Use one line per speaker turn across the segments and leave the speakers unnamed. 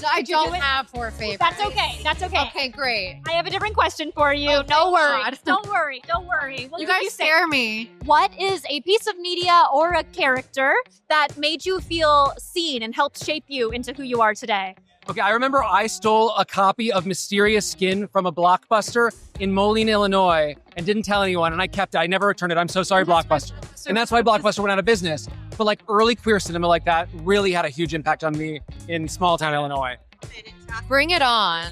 I don't have 4 favorites.
That's okay. That's okay.
Okay, great.
I have a different question for you.
Oh,
no worries.
God.
Don't worry. Don't worry.
You guys scare me.
What is a piece of media or a character that made you feel seen and helped shape you into who you are today?
Okay, I remember I stole a copy of Mysterious Skin from a Blockbuster in Moline, Illinois, and didn't tell anyone, and I kept it. I never returned it. I'm so sorry, Blockbuster. And that's why Blockbuster went out of business. But like early queer cinema like that really had a huge impact on me in small town Illinois.
Bring it on.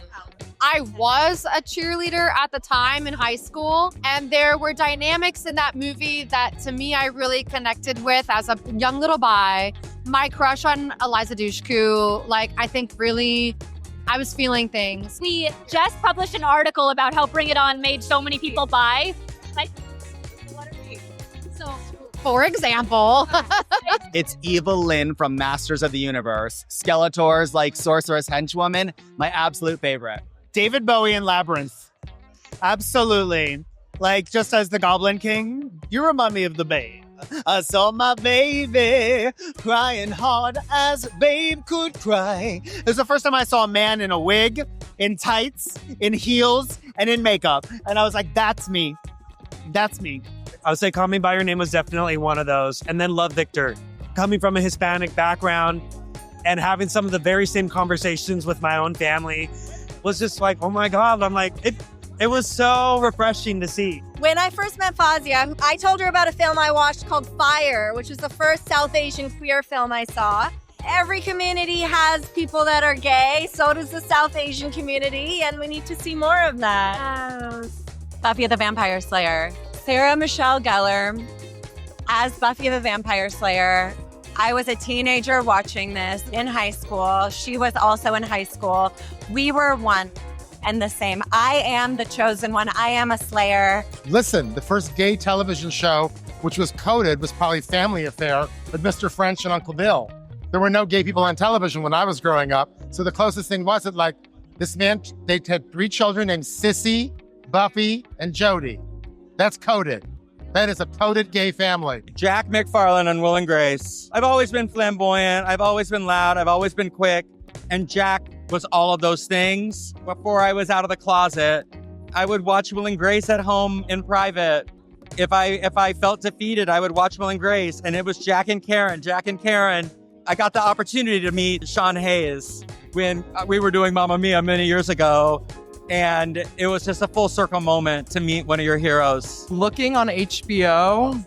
I was a cheerleader at the time in high school, and there were dynamics in that movie that to me I really connected with as a young little bi. My crush on Eliza Dushku, like I think really I was feeling things.
We just published an article about how Bring It On made so many people buy. So,
For example,
It's Evil Lynn from Masters of the Universe. Skeletor's like sorceress henchwoman, my absolute favorite.
David Bowie in Labyrinth. Absolutely. Like, just as the Goblin King, you remind me of the Babe. I saw my baby crying hard as Babe could cry. It was the first time I saw a man in a wig, in tights, in heels, and in makeup. And I was like, that's me. That's me.
I would say Call Me By Your Name was definitely one of those. And then Love Victor. Coming from a Hispanic background and having some of the very same conversations with my own family was just like, oh my God. I'm like, it was so refreshing to see.
When I first met Fawzia, I told her about a film I watched called Fire, which was the first South Asian queer film I saw. Every community has people that are gay, so does the South Asian community, and we need to see more of that.
Buffy the Vampire Slayer. Sarah Michelle Gellar as Buffy the Vampire Slayer. I was a teenager watching this in high school. She was also in high school. We were one and the same. I am the chosen one. I am a slayer.
Listen, the first gay television show, which was coded, was probably Family Affair with Mr. French and Uncle Bill. There were no gay people on television when I was growing up. So the closest thing was that like this man, they had 3 children named Sissy, Buffy, and Jody. That's coded. That is a coded gay family.
Jack McFarlane on Will and Grace. I've always been flamboyant. I've always been loud. I've always been quick. And Jack was all of those things. Before I was out of the closet, I would watch Will and Grace at home in private. If I felt defeated, I would watch Will and Grace. And it was Jack and Karen. Jack and Karen. I got the opportunity to meet Sean Hayes when we were doing Mamma Mia many years ago. And it was just a full circle moment to meet one of your heroes.
Looking on HBO,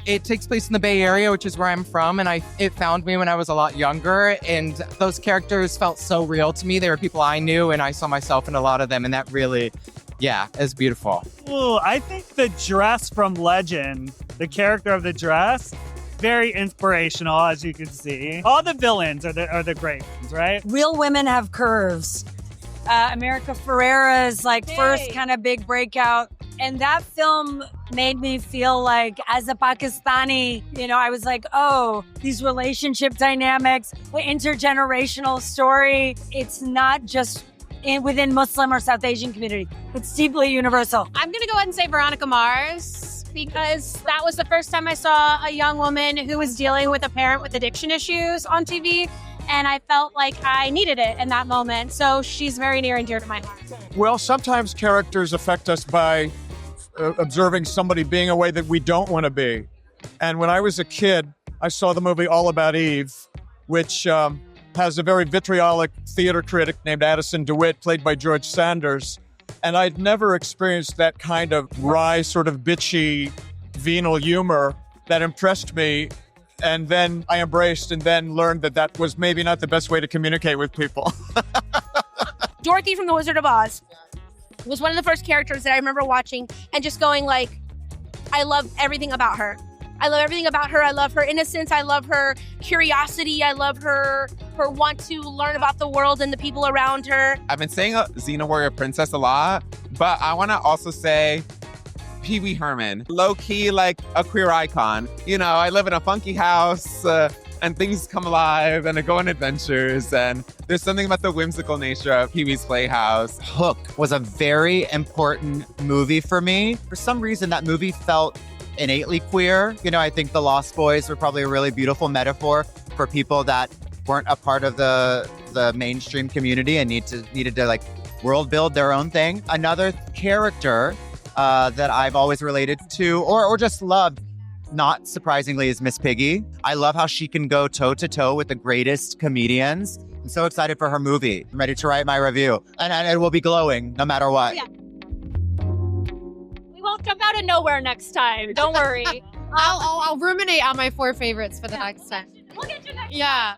it takes place in the Bay Area, which is where I'm from, and it found me when I was a lot younger, and those characters felt so real to me. They were people I knew, and I saw myself in a lot of them, and that really, is beautiful.
Ooh, I think the dress from Legend, the character of the dress, very inspirational, as you can see. All the villains are the great ones, right?
Real women have curves. America Ferrera's first kind of big breakout. And that film made me feel like, as a Pakistani, I was like, oh, these relationship dynamics, the intergenerational story, it's not just within Muslim or South Asian community. It's deeply universal.
I'm going to go ahead and say Veronica Mars, because that was the first time I saw a young woman who was dealing with a parent with addiction issues on TV. And I felt like I needed it in that moment. So she's very near and dear to my heart.
Well, sometimes characters affect us by observing somebody being a way that we don't want to be. And when I was a kid, I saw the movie All About Eve, which has a very vitriolic theater critic named Addison DeWitt, played by George Sanders. And I'd never experienced that kind of wry, sort of bitchy, venal humor that impressed me. And then I embraced and then learned that was maybe not the best way to communicate with people.
Dorothy from The Wizard of Oz was one of the first characters that I remember watching and just going like, I love everything about her. I love everything about her. I love her innocence. I love her curiosity. I love her want to learn about the world and the people around her.
I've been saying Xena Warrior Princess a lot, but I want to also say Pee Wee Herman. Low-key, like a queer icon. I live in a funky house and things come alive and I go on adventures, and there's something about the whimsical nature of Pee Wee's Playhouse.
Hook was a very important movie for me. For some reason, that movie felt innately queer. I think The Lost Boys were probably a really beautiful metaphor for people that weren't a part of the the mainstream community and needed to like world build their own thing. Another character that I've always related to or just loved, not surprisingly, is Miss Piggy. I love how she can go toe to toe with the greatest comedians. I'm so excited for her movie. I'm ready to write my review, and it will be glowing no matter what.
Yeah. We won't come out of nowhere next time. Don't worry.
I'll ruminate on my 4 favorites for the next time.
We'll get you next
Yeah.